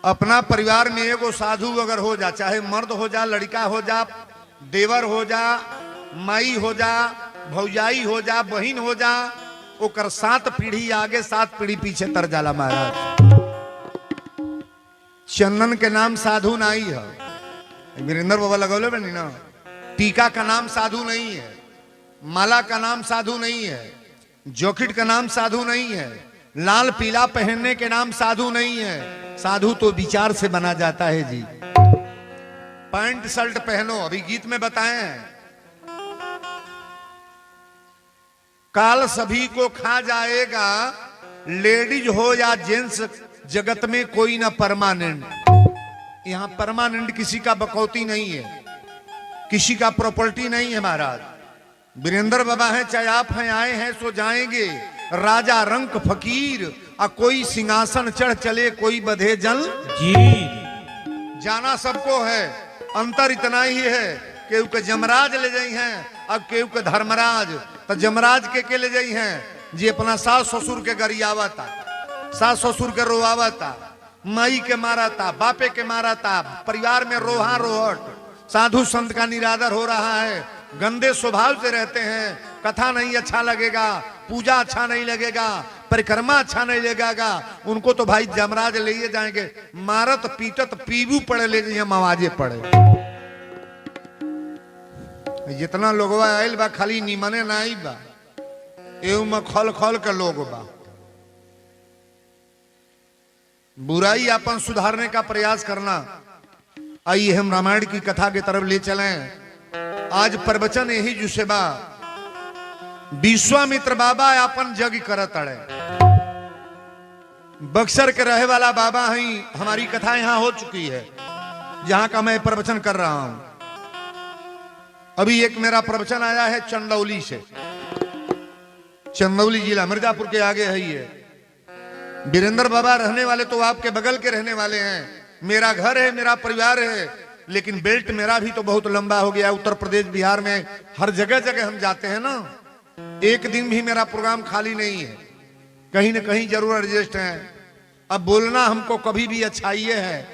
अपना परिवार में एगो साधु अगर हो जा, चाहे मर्द हो जा, लड़का हो जा, देवर हो जा, माई हो जा, भौजाई हो जा, बहिन हो जा, ओकर 7 पीढ़ी आगे 7 पीढ़ी पीछे तर जाला महाराज। चंदन के नाम साधु नहीं है, वीरेंद्र बाबा लगौले बनी ना। टीका का नाम साधु नहीं है, माला का नाम साधु नहीं है, जॉकेट का नाम साधु नहीं है, लाल पीला पहनने के नाम साधु नहीं है। साधु तो विचार से बना जाता है जी। पैंट शर्ट पहनो, अभी गीत में बताए हैं, काल सभी को खा जाएगा, लेडीज हो या जेंट्स, जगत में कोई ना परमानेंट। यहां परमानेंट किसी का बकौती नहीं है, किसी का प्रॉपर्टी नहीं है महाराज। वीरेंद्र बाबा हैं, चाहे आप हैं, आए हैं सो जाएंगे। राजा रंक फकीर, और कोई सिंहासन चढ़ चले, कोई बधे जल जी। जाना सबको है, अंतर इतना ही है केहू के जमराज ले जाई हैं, अब केहू के धर्मराज। तो जमराज के ले जाई हैं जी अपना सास ससुर के गरियावता, सास ससुर के रोआवता, माई के माराता, बापे के माराता, परिवार में रोहा रोहट। साधु संत का निरादर हो रहा है, गंदे स्वभाव से रहते हैं, कथा नहीं अच्छा लगेगा, पूजा अच्छा नहीं लगेगा, परिक्रमा अच्छा नहीं लगेगा, उनको तो भाई जमराज ले जाएंगे, मारत पीटत पीबू पड़े ले जाइए, मवाजे पड़े। जितना लोग आयल बा खाली निमने ना आई बा, एवं में खल खल के लोग बा। बुराई अपन सुधारने का प्रयास करना। आइए हम रामायण की कथा की तरफ ले चलें। आज प्रवचन यही जुसे बा, विश्वामित्र बाबा अपन जग करत अड़े। बक्सर के रहे वाला बाबा ही, हमारी कथा यहां हो चुकी है जहां का मैं प्रवचन कर रहा हूं। अभी एक मेरा प्रवचन आया है चंदौली से, चंदौली जिला मिर्जापुर के आगे है ये। वीरेंद्र बाबा रहने वाले तो आपके बगल के रहने वाले हैं, मेरा घर है, मेरा परिवार है, लेकिन बेल्ट मेरा भी तो बहुत लंबा हो गया। उत्तर प्रदेश बिहार में हर जगह जगह हम जाते हैं ना, एक दिन भी मेरा प्रोग्राम खाली नहीं है, कहीं ना कहीं जरूर एडजस्ट है। अब बोलना हमको कभी भी अच्छा ये है,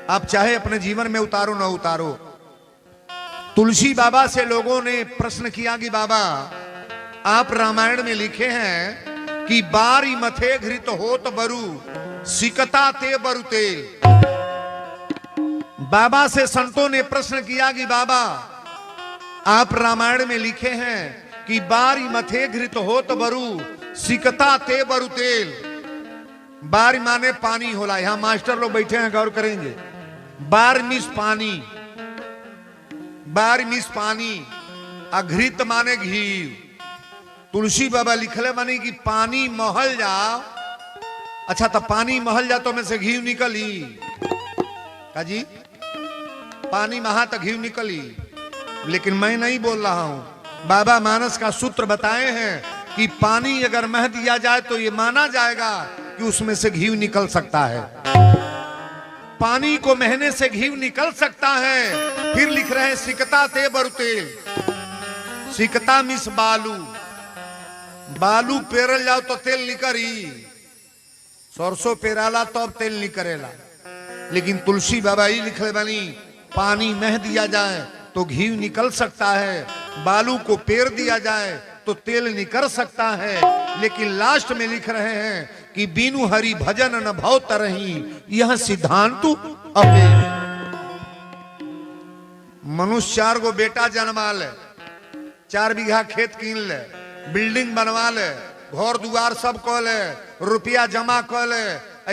आप चाहे अपने जीवन में उतारो ना उतारो। तुलसी बाबा से लोगों ने प्रश्न किया कि बाबा आप रामायण में लिखे हैं कि बारी मथे घृत होत बरु, सिकता ते बरु तेल। बाबा से संतों ने प्रश्न किया कि बाबा आप रामायण में लिखे हैं कि बारी मथे घृत होत बरु, सिकता ते बरु तेल। बारी माने पानी होला, यहां मास्टर लोग बैठे हैं, गौर करेंगे। बार मिस पानी, बार मिस पानी, अघृत माने घी। तुलसी बाबा लिखले मानी कि पानी महल जा, अच्छा तो पानी महल जा तो में से घी निकली का जी, पानी महा तो घी निकली। लेकिन मैं नहीं बोल रहा हूं, बाबा मानस का सूत्र बताए हैं कि पानी अगर मह दिया जाए तो ये माना जाएगा कि उसमें से घी निकल सकता है। पानी को महने से घी निकल सकता है। फिर लिख रहे हैं सिकता ते बरु तेल, सिकता मिस बालू, बालू पेरल जाओ तो तेल निकरी, सरसों पेराला तो अब तेल निकरेला। लेकिन तुलसी बाबा ही लिखे बनी पानी मह दिया जाए तो घी निकल सकता है, बालू को पेर दिया जाए तो तेल निकल सकता है। लेकिन लास्ट में लिख रहे हैं कि बीनु हरि भजन न भव तरही, यह सिद्धांत अपने। मनुष्य 4 गो बेटा जन्मा ले, 4 बीघा खेत कीन ले, बिल्डिंग बनवा ले, घर दुआर सब कर ले, रुपया जमा कर ले,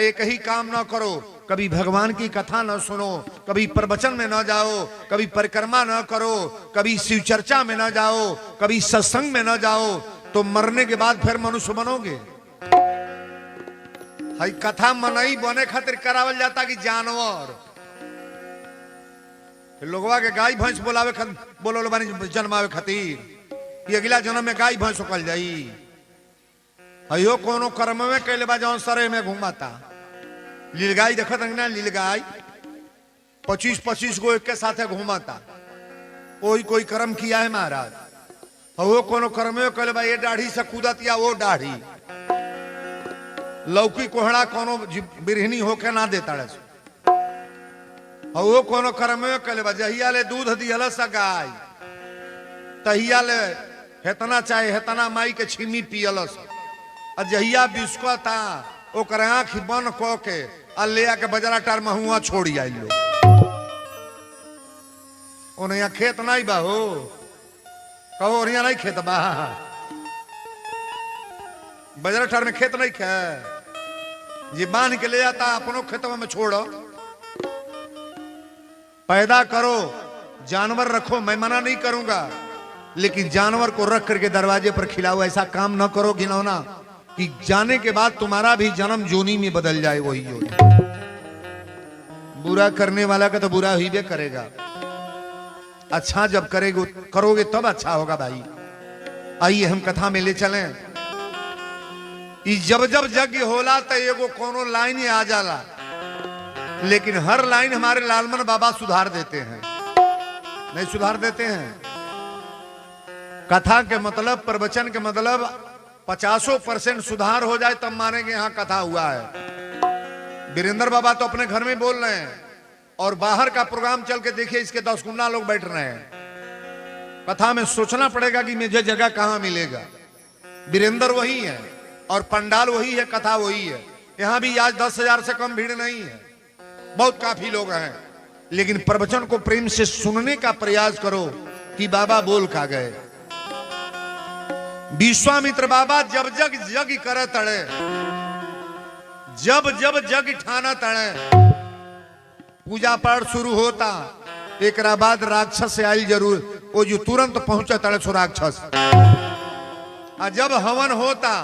एक ही काम ना करो, कभी भगवान की कथा न सुनो, कभी प्रवचन में न जाओ, कभी परिक्रमा न करो, कभी शिव चर्चा में न जाओ, कभी सत्संग में न जाओ, तो मरने के बाद फिर मनुष्य बनोगे। हाई कथा मनई बने खातिर करावल जाता कि जानवर लोगवा के गाय भैंस बोलावे बोलो बानी जन्मावे खातिर, ये अगला जन्म में गाय भैंस कल जाई। अयो कोनो कर्म में कैले बा जौन सरे में घुमाता। लीलगाय देखत ना, लीलगाय 25-25 गो एक के साथ घुमाता, कोई कर्म किया है महाराज। वो कोनो कर्म में कैले बा, ये दाढ़ी से कूदत या वो दाढ़ी, लौकी कोहड़ा कोनो बिरहनी होके ना देता। और वो कोनो कर्मे कले बा जहिया ले दूध दिहल सा गाय तहिया ले हेतना चाहे हेतना माई के छीमी पियलस और जहिया बिस्को था ओकर आँख बन क के आ ले आके बजरा टार महुआ छोड़ी आई लो ओने यहाँ खेत नहीं बा हो कहो और यहाँ नहीं खेत बा बजरा टार में खेत नहीं खे ये बांध के ले जाता अपनों खेतों में छोड़ो पैदा करो जानवर रखो मैं मना नहीं करूंगा लेकिन जानवर को रख करके दरवाजे पर खिलाओ ऐसा काम न करो घिनौना कि जाने के बाद तुम्हारा भी जन्म जोनी में बदल जाए वही जोनी बुरा करने वाला का तो बुरा ही भी करेगा अच्छा जब करोगे तब अच्छा होगा भाई आइए हम कथा में ले चलें जब जब यज्ञ होला तो एगो कोनो लाइन आ जाला लेकिन हर लाइन हमारे लालमन बाबा सुधार देते हैं नहीं सुधार देते हैं कथा के मतलब प्रवचन के मतलब 50% सुधार हो जाए तब मानेंगे यहाँ कथा हुआ है वीरेंद्र बाबा तो अपने घर में बोल रहे हैं और बाहर का प्रोग्राम चल के देखिए इसके 10 गुना लोग बैठ रहे हैं कथा में सोचना पड़ेगा कि मुझे जगह कहां मिलेगा वीरेंद्र वही है और पंडाल वही है कथा वही है यहां भी आज 10,000 से कम भीड़ नहीं है बहुत काफी लोग हैं लेकिन प्रवचन को प्रेम से सुनने का प्रयास करो कि बाबा बोल खा गए विश्वामित्र बाबा जब जग जग करे तड़े जब जब जग ठाना तड़े पूजा पाठ शुरू होता एक बाद राक्षस से आई जरूर वो जो तुरंत पहुंचा तड़े सो राक्षस और जब हवन होता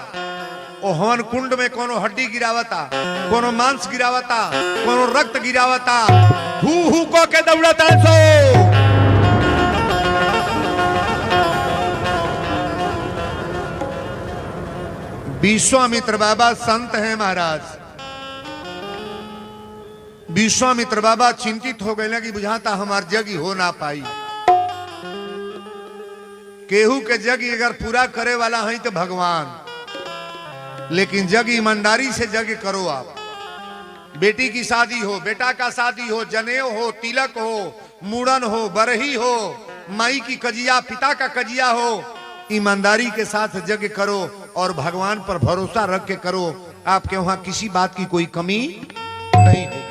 वो हवन कुंड में कोनो हड्डी गिरावता कोनो मांस गिरावता कोनो रक्त गिरावता हु को के दौड़ा तड़े सो विश्वामित्र बाबा संत हैं महाराज विश्वामित्र बाबा चिंतित हो गए कि बुझाता हमार जग हो ना पाई केहू के जग अगर पूरा करे वाला है तो भगवान लेकिन जग ईमानदारी से जग करो आप बेटी की शादी हो बेटा का शादी हो जनेऊ हो तिलक हो मुड़न हो बरही हो माई की कजिया पिता का कजिया हो ईमानदारी के साथ जग करो और भगवान पर भरोसा रख के करो आपके वहां किसी बात की कोई कमी नहीं होगी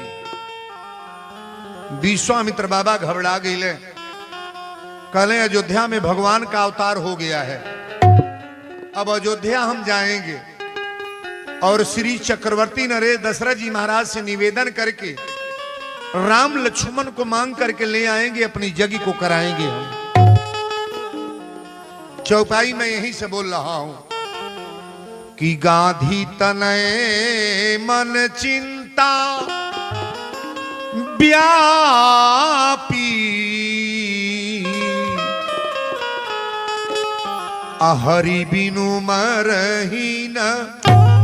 विश्वामित्र बाबा घबरा गए कल अयोध्या में भगवान का अवतार हो गया है अब अयोध्या हम जाएंगे और श्री चक्रवर्ती नरेश दशरथ जी महाराज से निवेदन करके राम लक्ष्मण को मांग करके ले आएंगे अपनी जग को कराएंगे हम चौपाई में यहीं से बोल रहा हूं कि गाधी तनय मन चिंता व्यापी हरि बिनु मरहीन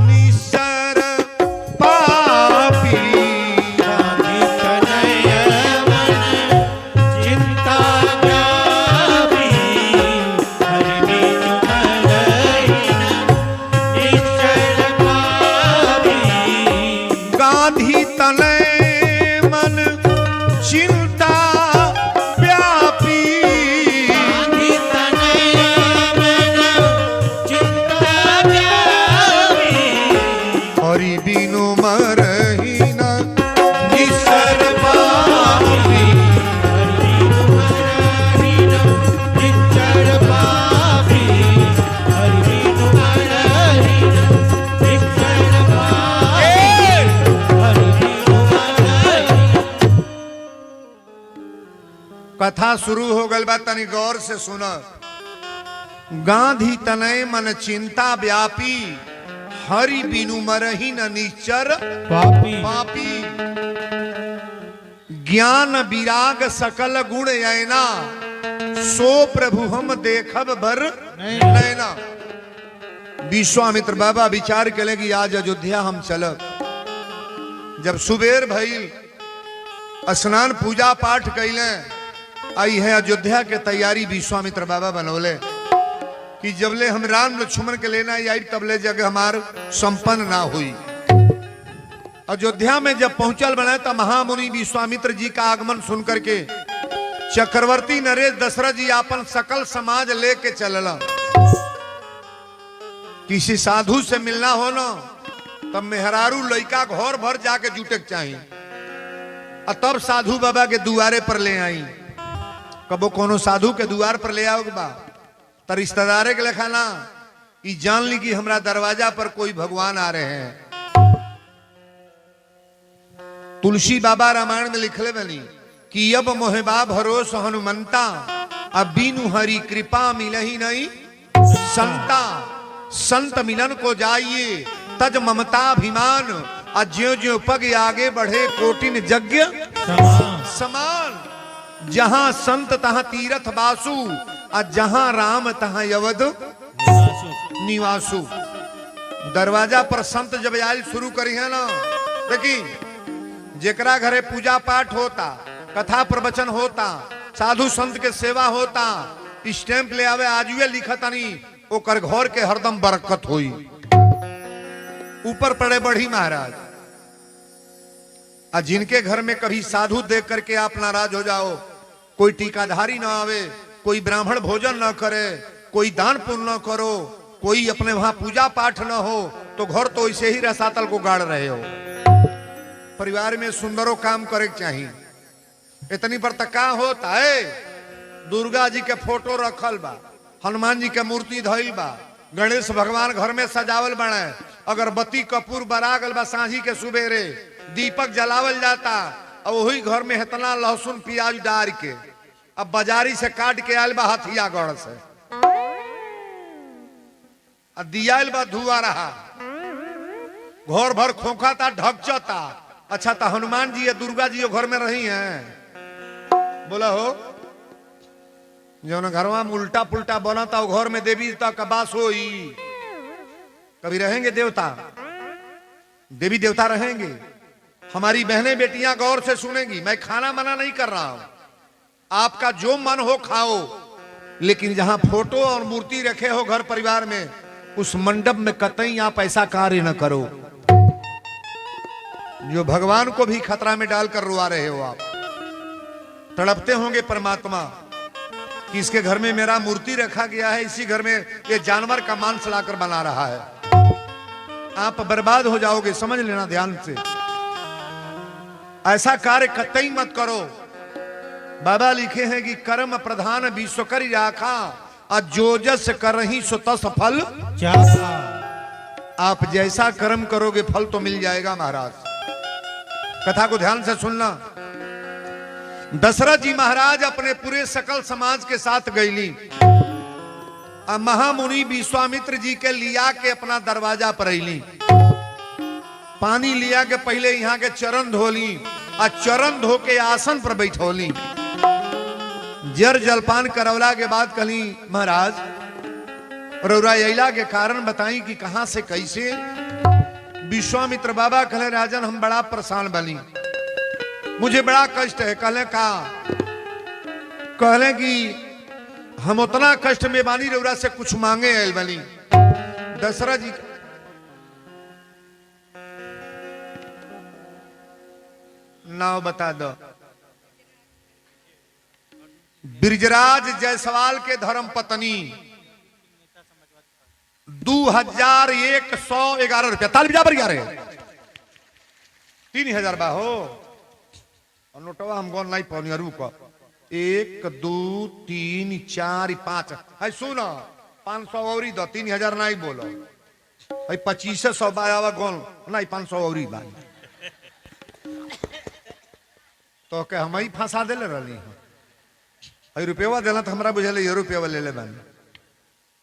निसर पापी गाधी तनय मन चिंता व्यापी हरि बिनु मरहीन निसर पापी गाधी तनय मन चिंता व्यापी गाधी तनय मन चिंता व्यापी हरि बिनु मरहीन निसर पापी हरि बिनु मरहीन निसर पापी हरि बिनु मरहीन निसर पापी हरि बिनु मरहीन। कथा शुरू हो गल बा तनी गौर से सुन गांधी तनय मन चिंता व्यापी हरि बिनु मरही न निश्चर पापी पापी ज्ञान विराग सकल गुण ऐना सो प्रभु हम देखब भर नैना विश्वामित्र बाबा विचार कले कि आज अयोध्या हम चलब जब सुबेर भइल स्नान पूजा पाठ कैले आई है अयोध्या के तैयारी विश्वामित्र बाबा बनौले कि जबले हम राम लक्ष्मण के लेना आई तबले जगह हमार संपन्न ना हुई अयोध्या में जब पहुंचल बने तो महामुनि विश्वामित्र जी का आगमन सुन करके चक्रवर्ती नरेश दशरथ जी अपन सकल समाज लेके चलला। किसी साधु से मिलना हो ना तब मेहरारू लड़का घर भर जाके जुटे चाहिए और तब साधु बाबा के दुआरे पर ले आई। कबो कोनो साधु के द्वार पर ले आओ बा तो रिश्तेदारे के लेखा ना ई जान ली कि हमरा दरवाजा पर कोई भगवान आ रहे हैं। तुलसी बाबा रामायण में लिखले बनी कि अब मोहबा भरोस हनुमंता अब बीनु हरि कृपा मिलही नहीं संता। संत मिलन को जाइए तज ममता अभिमान और ज्यो ज्यो पग आगे बढ़े कोटिन यज्ञ समान। जहां संत तहां तीरथ बासु और जहां राम तहां यवद निवासु। दरवाजा पर संत जब आयल शुरू करी है ना, देखी जेकरा घरे पूजा पाठ होता, कथा प्रवचन होता, साधु संत के सेवा होता, स्टैंप ले आवे आजुए लिखतानी ओकर घर के हरदम बरकत होई। ऊपर पड़े बढ़ी महाराज। आ जिनके घर में कभी साधु देख करके आप नाराज हो जाओ, कोई टीकाधारी ना आवे, कोई ब्राह्मण भोजन ना करे, कोई दान पुण्य न करो, कोई अपने वहां पूजा पाठ न हो, तो घर तो ऐसे ही रसातल को गाड़ रहे हो। परिवार में सुंदरों काम करे चाहिए। इतनी पर तक का होता है, दुर्गा जी के फोटो रखल बा, हनुमान जी के मूर्ति धइल बा, गणेश भगवान घर में सजावल बने, अगरबत्ती कपूर बरागल बा, सांझी के सुबेरे दीपक जलावल जाता, और वही घर में इतना लहसुन प्याज डाल के अब बाजारी से काट के आयल बा हथियागढ़ से, दियाल बा धुआ रहा, घर भर खोखा ढकचता। अच्छा तो हनुमान जी या दुर्गा जी घर में रही हैं, बोला हो जो ना घरवा में उल्टा पुल्टा बना था घर में देवी देवता का बास होई। कभी रहेंगे देवता, देवी देवता रहेंगे। हमारी बहनें बेटियां गौर से सुनेंगी, मैं खाना मना नहीं कर रहा हूं, आपका जो मन हो खाओ, लेकिन जहां फोटो और मूर्ति रखे हो घर परिवार में, उस मंडप में कतई आप ऐसा कार्य न करो जो भगवान को भी खतरा में डालकर रुआ रहे हो। आप तड़पते होंगे परमात्मा कि इसके घर में मेरा मूर्ति रखा गया है, इसी घर में ये जानवर का मांस लाकर बना रहा है। आप बर्बाद हो जाओगे, समझ लेना ध्यान से। ऐसा कार्य कतई मत करो। बाबा लिखे हैं कि कर्म प्रधान विश्व करी राखा और जो जस करही सो तस फल चाखा। आप जैसा कर्म करोगे फल तो मिल जाएगा महाराज। कथा को ध्यान से सुनना। दशरथ जी महाराज अपने पूरे सकल समाज के साथ गईली, और महामुनि विश्वामित्र जी के लिया के अपना दरवाजा पर अली। पानी लिया के पहले यहाँ के चरण धोली, और चरण धो के आसन पर बैठोली। जर जलपान करवला के बाद कहली महाराज रौरा अइला के कारण बताई कि कहां से कैसे। विश्वामित्र बाबा कहले राजन हम बड़ा परेशान बनी, मुझे बड़ा कष्ट है। कहले का? कहले कि हम उतना कष्ट में बानी, रौरा से कुछ मांगे आयल बनी। दशरथ जी नाव बता दो। ब्रिजराज जायसवाल के धर्म पत्नी 2111 रुपया ताल बजा पर 3000 बा हो। और नोटवा हम गोन नहीं पानी अरू को 1 2 3 4 5 है सुनो 500 और दो 3000 नहीं बोलो है 2500 बायावा गोन नहीं 500 और बा तो के हम ही फंसा देले रहली है रुपया देना तो हमरा बुझे ये रुपया ले ले बन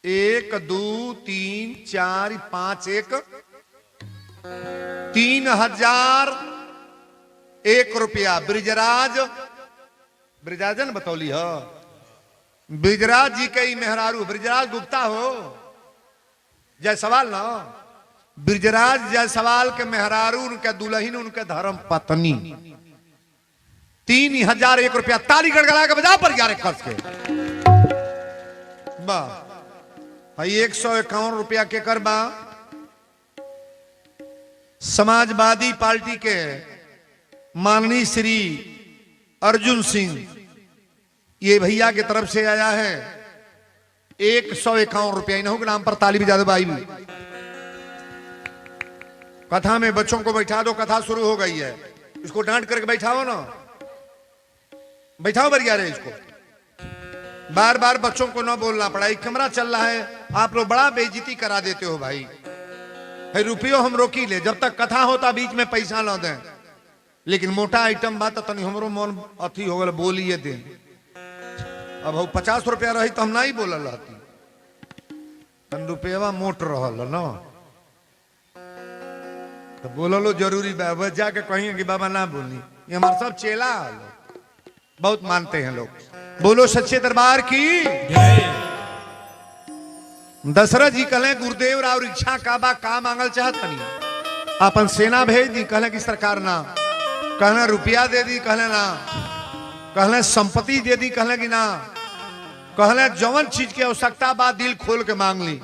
1 2 3 4 5 1 3001 रुपया। ब्रिजराजन बतौली हो ब्रिजराज जी के मेहरारू ब्रिजराज गुप्ता हो जायसवाल ना ब्रिजराज जायसवाल के मेहरारू उनके दुल्हन उनके धर्म पत्नी 3001 रुपया ताली गड़गड़ा के बजा पर 11 खर्च के बा 151 रुपया के कर बा समाजवादी पार्टी के माननीय श्री अर्जुन सिंह, ये भैया की तरफ से आया है 151 रुपया। इन्हों के नाम पर ताली भी ज्यादा भाई। कथा में बच्चों को बैठा दो, कथा शुरू हो गई है। इसको डांट करके बैठाओ ना, बैठाओ बरिया रे इसको। बार बार बच्चों को ना बोलना पड़ा, एक कैमरा चल रहा है, आप लोग बड़ा बेइज्जती करा देते हो भाई। है रुपयो हम रोकी ले, जब तक कथा होता बीच में पैसा ना दें, लेकिन मोटा आइटम बात तनी हमरो मन अथी हो गल, बोलिए दे। अब हो 50 रुपया रही तो हम नहीं बोलल रहती, तन रुपया मोट रहल ना तो बोललो जरूरी बा। जाके कहिए कि बाबा ना बोली, ये हमारे सब चेला बहुत मानते हैं लोग। बोलो सच्चे दरबार की जय। दशरथ जी कहले गुरुदेव राव इच्छा का बा, का मांगल चाहत तनी? अपन सेना भेज दी, कहले कि सरकार ना। कहले रुपया दे दी, कहले ना। कहले संपत्ति दे दी, कहले कि ना। कहले जवन चीज की आवश्यकता बा दिल खोल के मांग ली।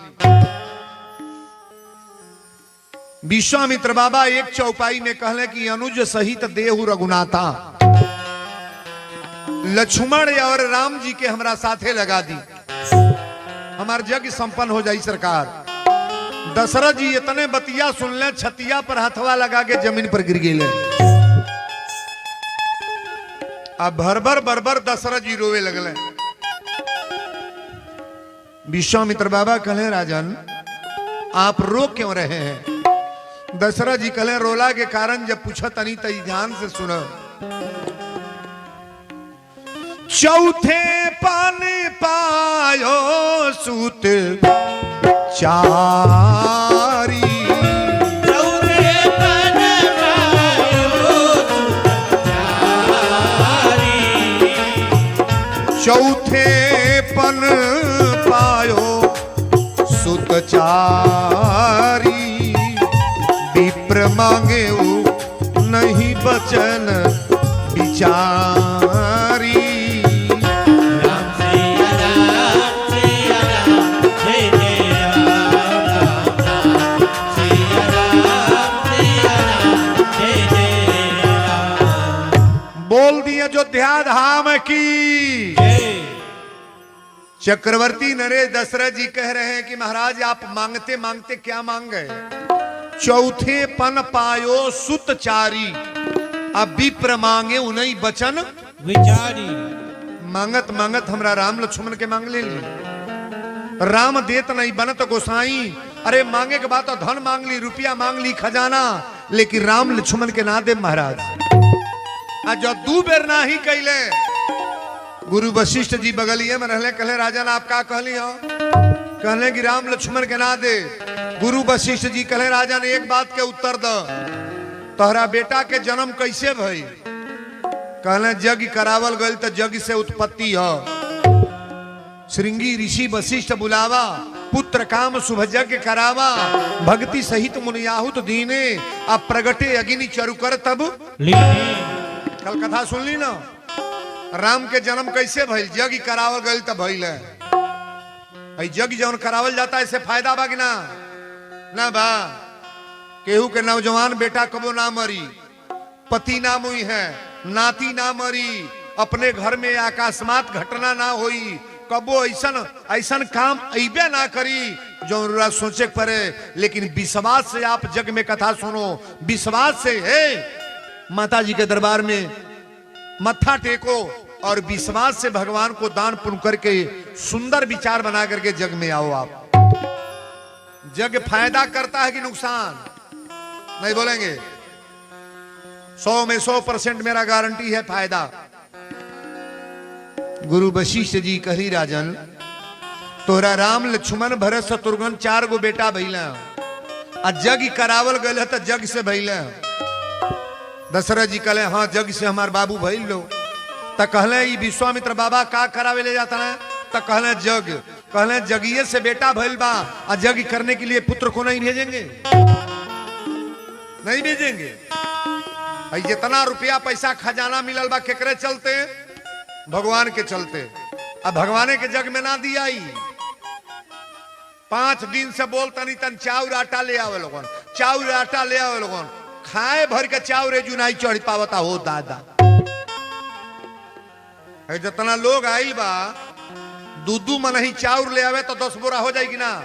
विश्वामित्र बाबा एक चौपाई में कहले कि अनुज सहित देहु रघुनाथा, लक्ष्मण और राम जी के हमरा साथे लगा दी, हमार यज्ञ संपन्न हो जाई सरकार। दशरथ जी इतने बतिया सुन ले, छतिया पर हथवा लगा के जमीन पर गिर गए। अब भरभर बरबर दशरथ जी रोवे लगले। विश्वामित्र बाबा कहले राजन आप रो क्यों रहे हैं? दशरथ जी कहले रोला के कारण जब पूछा तनी तई ध्यान से सुनो। चौथे पन पायो सूत चारी, चौथे पन पायो चारी, चौथे पन पायो सुत चारी, विप्र मांगे नहीं बचन विचारी। राम सिया राम, सिया राम, जय जय राम, राम राम, सिया राम, सिया राम, जय जय राम। बोल दिए अयोध्या धाम की। जय। चक्रवर्ती नरेश दशरथ जी कह रहे हैं कि महाराज आप मांगते मांगते क्या मांग गए? चौथे पन पायो सुत चारी, अब विप्र मांगे उन्हीं बचन विचारी। मांगत मांगत हमरा राम लक्ष्मण के मांग ले ली। राम देत नहीं बनत गोसाई। अरे मांगे के बाद तो धन मांग ली, रुपया मांग ली, खजाना, लेकिन राम लक्ष्मण के ना दे महाराज। आज जो 2 बेर ना ही कैले। गुरु वशिष्ठ जी बगलिए में रहले, कहले राजन आप का कहली हो? कहले कि राम लक्ष्मण के ना दे। गुरु वशिष्ठ जी कहले राजन एक बात के उत्तर दो, तोहरा बेटा के जन्म कैसे भई? कहले यज्ञ करावल गल तो यज्ञ से उत्पत्ति हो। श्रृंगी ऋषि वशिष्ठ बुलावा, पुत्र काम शुभ यज्ञ करावा, भक्ति सहित मुनियाहुत दीने, अब प्रगटे अग्नि चरुकर तब लीने। कल कथा सुन ली ना, राम के जन्म कैसे भइल? यज्ञ करावल गल तब भइल। यज्ञ जौन करावल जाता है इससे फायदा बा कि ना? ना बा। केहू के नौजवान बेटा कबो ना मरी, पति ना मुई है, नाती ना मरी, अपने घर में अकस्मात घटना ना होई, कबो ऐसन ऐसन काम ऐबे ना करी जो सोचे पड़े। लेकिन विश्वास से आप जग में कथा सुनो, विश्वास से है माता जी के दरबार में मत्था टेको और विश्वास से भगवान को दान पुण्य करके सुंदर विचार बना करके जग में आओ। आप जग फायदा करता है कि नुकसान? नहीं बोलेंगे? 100 में 100% मेरा गारंटी है फायदा। गुरु वशिष्ठ जी कही राजन तोरा राम लक्ष्मण भरत शत्रुघ्न 4 गो बेटा भइला, आ जग करावल गए तो जग से भइला। दशरथ जी कहले हाँ जग से हमार बाबू भइल लो। तो कहले विश्वामित्र बाबा का करावे ले जाता है? तो कहले जग। कहले जगिए से बेटा भइल बा, आ जग करने के लिए पुत्र को नहीं भेजेंगे? नहीं भेजेंगे। जितना रुपया पैसा खजाना मिलल बा केकरे चलते? भगवान के चलते। अब भगवान के जग में ना दिया। 5 दिन से बोलता नहीं तन चाउर आटा ले आवे लोगन, चाउर आटा ले आवे लोगन। खाए भर के चाव रे जुनाई चढ़ पावता हो दादा। है जितना लोग आइल बा दूधू मन ही चाउर ले आवे तो 10 बोरा हो जाएगी ना?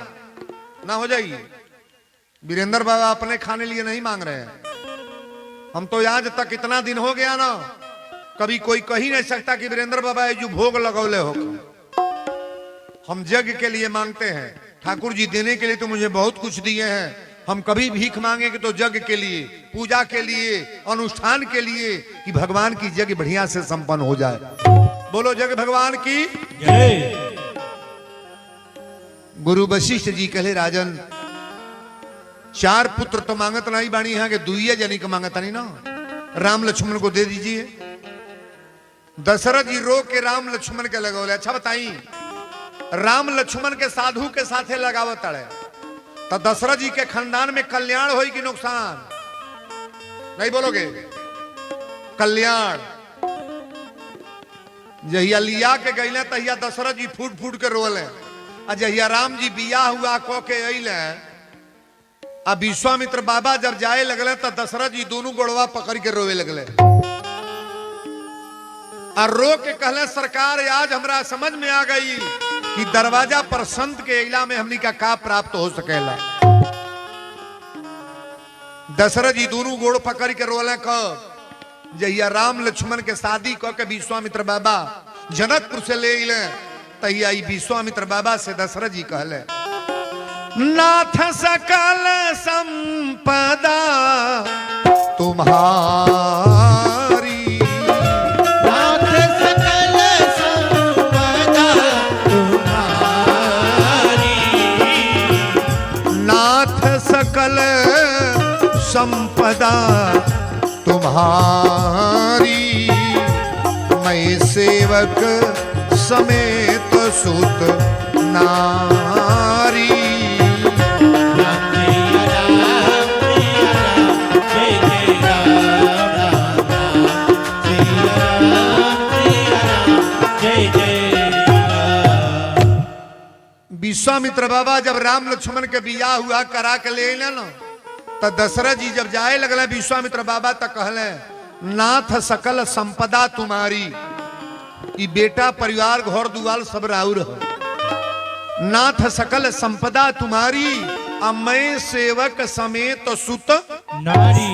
ना हो जाएगी। वीरेंद्र बाबा अपने खाने लिए नहीं मांग रहे हैं। हम तो आज तक इतना दिन हो गया ना, कभी कोई कह ही नहीं सकता कि वीरेंद्र बाबा ये जो भोग लगौले हो। हम यज्ञ के लिए मांगते हैं। ठाकुर जी देने के लिए तो मुझे बहुत कुछ दिए हैं। हम कभी भीख मांगेंगे तो यज्ञ के लिए, पूजा के लिए, अनुष्ठान के लिए, कि भगवान की यज्ञ बढ़िया से संपन्न हो जाए। बोलो जग भगवान की जय। गुरु वशिष्ठ जी कहले राजन 4 पुत्र तो मांगत नहीं बाणी है कि 2 जनी को मांगता नहीं ना, राम लक्ष्मण को दे दीजिए। दशरथ जी रो के राम लक्ष्मण के लगौले। अच्छा बताई, राम लक्ष्मण के साधु के साथे लगावत अड़े तो दशरथ जी के खानदान में कल्याण होई कि नुकसान? नहीं बोलोगे? कल्याण। जहिया लिया के गईले तहिया दशरथ जी फूट फूट के रोले। आ जहिया राम जी बियाह हुआ को के अइले, अब विश्वामित्र बाबा जब जाए लगले तो दशरथ जी दोनों गोड़वा पकड़ के रोवे लगले और रो के कहले सरकार आज हमरा समझ में आ गई कि दरवाजा पर संत के इला में हमनी का प्राप्त हो सकेला। दशरथ जी दोनों गोड़ पकड़ के रोले कब? जहिया राम लक्ष्मण के शादी क के विश्वामित्र बाबा जनकपुर से ले अइले तहिया विश्वामित्र बाबा से दशरथ जी कहले नाथ सकल संपदा तुम्हारी, नाथ सकल संपदा तुम्हारी, नाथ सकल संपदा तुम्हारी, मैं सेवक समेत सुत नारी। विश्वामित्र बाबा जब राम लक्ष्मण के बियाह हुआ करा के ले अइले न तो दशरथ जी जब जाए लगले विश्वामित्र बाबा तक कहले नाथ सकल संपदा तुम्हारी, ई बेटा परिवार घर दुआर सब राउर है। नाथ सकल संपदा तुम्हारी, अब मैं सेवक समेत सुत नारी।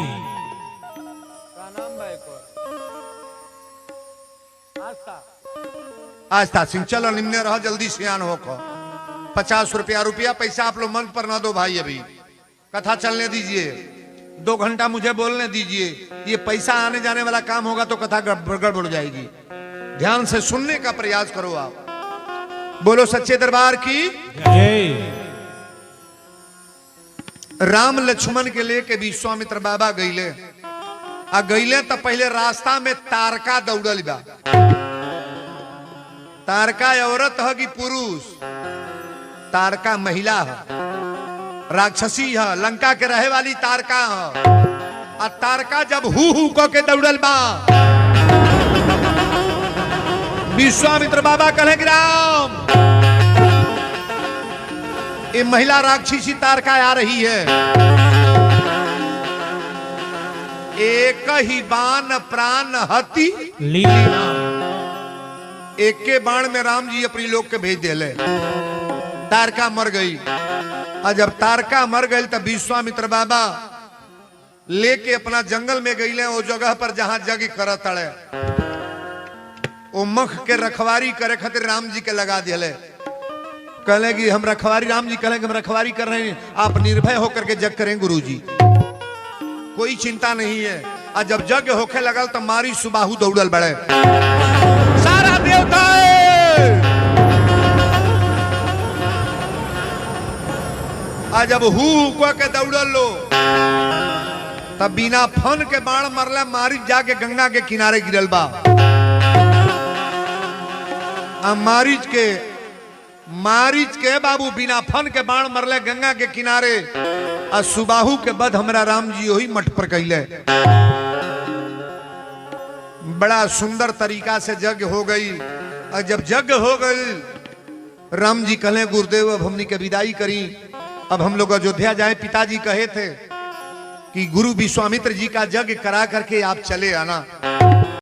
आस्था सिंह चलो निम्ने रहो, जल्दी सियान हो को 50 रुपया पैसा आप लोग मन पर ना दो भाई, अभी कथा चलने दीजिए, 2 घंटा मुझे बोलने दीजिए। ये पैसा आने जाने वाला काम होगा तो कथा गड़बड़ हो जाएगी। ध्यान से सुनने का प्रयास करो आप। बोलो सच्चे दरबार की जय। राम लक्ष्मण के लेके विश्वामित्र बाबा गईले आ गईले तो पहले रास्ता में तारका दौड़ल बा। तारका औरत है कि पुरुष? तारका महिला है, राक्षसी है, लंका के रहे वाली तारका है। आ तारका जब हु को के दौड़ल बा, विश्वामित्र बाबा कहले कि राम ये महिला राक्षसी तारका आ रही है, एक ही बाण प्राण हति लीला। एक के बाण में राम जी अपनी लोग के भेज दिले। तारका मर गई। और जब तारका मर गई तब विश्वामित्र बाबा लेके अपना जंगल में गईले, वो जगह पर जहां जग करत अड़े वो मख के रखवारी करे खातिर राम जी के लगा दिले। कहले कि हम रखवारी, राम जी कहले कि हम रखवारी कर रहे हैं, आप निर्भय होकर के जग करें गुरु जी, कोई चिंता नहीं है। और जब जग होके लगल तो मारी सुबाहु दौड़ल बड़े सारा देवता आ जब हु को के दौड़ल लो तब बिना फन के बाण मरले मारी जाके गंगा के किनारे गिरल बा। मारिच के बाबू बिना फन के बाण मरले गंगा के किनारे। आ सुबाहु के बाद हमरा राम जी वही मठ पर कैले। बड़ा सुंदर तरीका से यज्ञ हो गई। और जब यज्ञ हो गई राम जी कहले गुरुदेव अब हमनी के विदाई करी, अब हम लोग अयोध्या जाए। पिताजी कहे थे कि गुरु विश्वामित्र जी का यज्ञ करा करके आप चले आना।